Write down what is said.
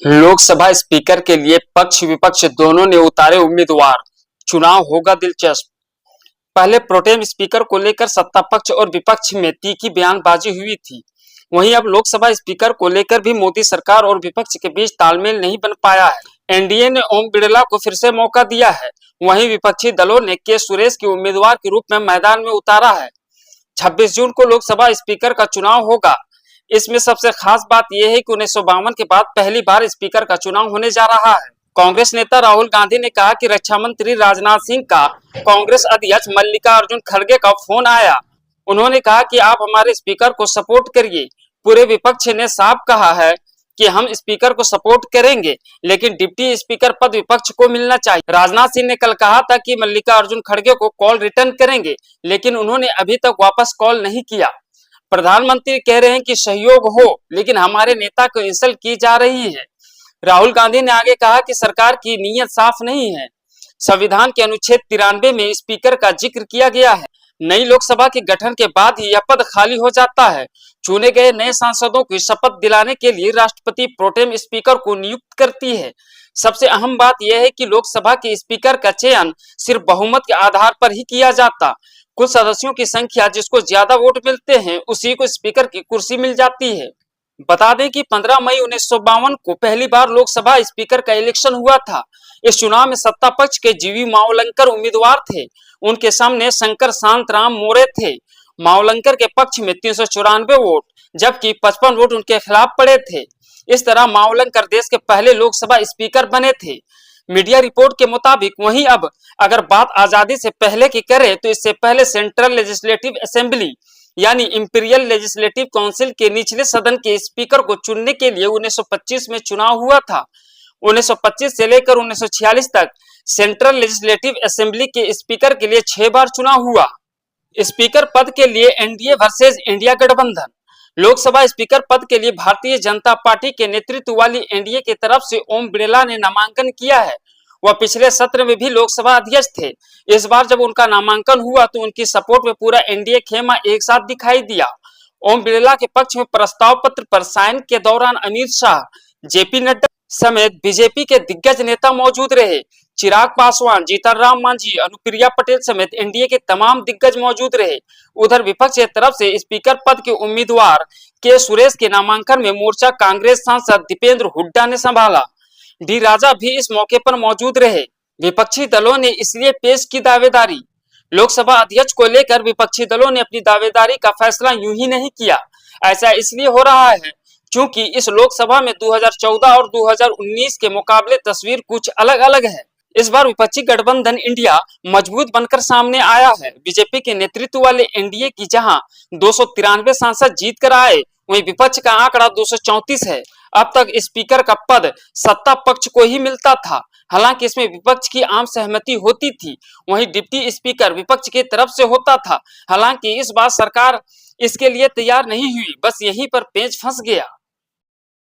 Lok Sabha speaker के लिए पक्ष विपक्ष दोनों ने उतारे उम्मीदवार, चुनाव होगा दिलचस्प। पहले प्रोटेम स्पीकर को लेकर सत्ता पक्ष और विपक्ष में तीखी बयानबाजी हुई थी। वहीं अब लोकसभा स्पीकर को लेकर भी मोदी सरकार और विपक्ष के बीच तालमेल नहीं बन पाया है। एनडीए ने ओम बिड़ला को फिर से मौका दिया है, वहीं विपक्षी दलों ने के सुरेश के उम्मीदवार के रूप में मैदान में उतारा है। 26 जून को लोकसभा स्पीकर का चुनाव होगा। इसमें सबसे खास बात यह है कि 1952 के बाद पहली बार स्पीकर का चुनाव होने जा रहा है। कांग्रेस नेता राहुल गांधी ने कहा कि रक्षा मंत्री राजनाथ सिंह का कांग्रेस अध्यक्ष मल्लिकार्जुन खड़गे का फोन आया। उन्होंने कहा कि आप हमारे स्पीकर को सपोर्ट करिए। पूरे विपक्ष ने साफ कहा है कि हम स्पीकर को सपोर्ट करेंगे, लेकिन डिप्टी स्पीकर पद विपक्ष को मिलना चाहिए। राजनाथ सिंह ने कल कहा था कि मल्लिकार्जुन खड़गे को कॉल रिटर्न करेंगे, लेकिन उन्होंने अभी तक वापस कॉल नहीं किया। प्रधानमंत्री कह रहे हैं कि सहयोग हो, लेकिन हमारे नेता को इंसल्ट की जा रही है। राहुल गांधी ने आगे कहा कि सरकार की नीयत साफ नहीं है। संविधान के अनुच्छेद 93 में स्पीकर का जिक्र किया गया है। नई लोकसभा के गठन के बाद ही यह पद खाली हो जाता है। चुने गए नए सांसदों की शपथ दिलाने के लिए राष्ट्रपति प्रोटेम स्पीकर को नियुक्त करती है। सबसे अहम बात यह है कि लोकसभा के स्पीकर का चयन सिर्फ बहुमत के आधार पर ही किया जाता। कुछ सदस्यों की संख्या जिसको ज्यादा वोट मिलते हैं उसी को स्पीकर की कुर्सी मिल जाती है। बता दें कि 15 मई 1952 को पहली बार लोकसभा स्पीकर का इलेक्शन हुआ था। इस चुनाव में सत्ता पक्ष के जीवी मावलंकर उम्मीदवार थे। उनके सामने शंकर शांतराम मोरे थे। मावलंकर के पक्ष में 394 वोट, जबकि 55 वोट उनके खिलाफ पड़े थे। इस तरह मावलंकर देश के पहले लोकसभा स्पीकर बने थे। मीडिया रिपोर्ट के मुताबिक वहीं अब अगर बात आजादी से पहले की करें तो इससे पहले सेंट्रल लेजिस्लेटिव असेंबली यानी इंपीरियल लेजिस्लेटिव काउंसिल के निचले सदन के स्पीकर को चुनने के लिए 1925 में चुनाव हुआ था। 1925 से लेकर 1946 तक सेंट्रल लेजिस्लेटिव असेंबली के स्पीकर के लिए 6 बार चुनाव हुआ। स्पीकर पद के लिए एनडीए वर्सेस इंडिया गठबंधन। लोकसभा स्पीकर पद के लिए भारतीय जनता पार्टी के नेतृत्व वाली एनडीए की तरफ से ओम बिड़ला ने नामांकन किया है। वह पिछले सत्र में भी लोकसभा अध्यक्ष थे। इस बार जब उनका नामांकन हुआ तो उनकी सपोर्ट में पूरा एनडीए खेमा एक साथ दिखाई दिया। ओम बिड़ला के पक्ष में प्रस्ताव पत्र पर साइन के दौरान अमित शाह, जेपी नड्डा समेत बीजेपी के दिग्गज नेता मौजूद रहे। चिराग पासवान, जीतन राम मांझी, अनुप्रिया पटेल समेत एनडीए के तमाम दिग्गज मौजूद रहे। उधर विपक्ष की तरफ से स्पीकर पद के उम्मीदवार के सुरेश के नामांकन में मोर्चा कांग्रेस सांसद दीपेंद्र हुड्डा ने संभाला। डी राजा भी इस मौके पर मौजूद रहे। विपक्षी दलों ने इसलिए पेश की दावेदारी। लोकसभा अध्यक्ष को लेकर विपक्षी दलों ने अपनी दावेदारी का फैसला यूं ही नहीं किया। ऐसा इसलिए हो रहा है क्योंकि इस लोकसभा में 2014 और 2019 के मुकाबले तस्वीर कुछ अलग अलग है। इस बार विपक्षी गठबंधन इंडिया मजबूत बनकर सामने आया है। बीजेपी के नेतृत्व वाले एनडीए की जहां 293 सांसद जीत कर आए, वहीं विपक्ष का आंकड़ा 234 है। अब तक स्पीकर का पद सत्ता पक्ष को ही मिलता था। हालांकि इसमें विपक्ष की आम सहमति होती थी। वहीं डिप्टी स्पीकर विपक्ष की तरफ से होता था। हालांकि इस बार सरकार इसके लिए तैयार नहीं हुई। बस यहीं पर पेंच फंस गया।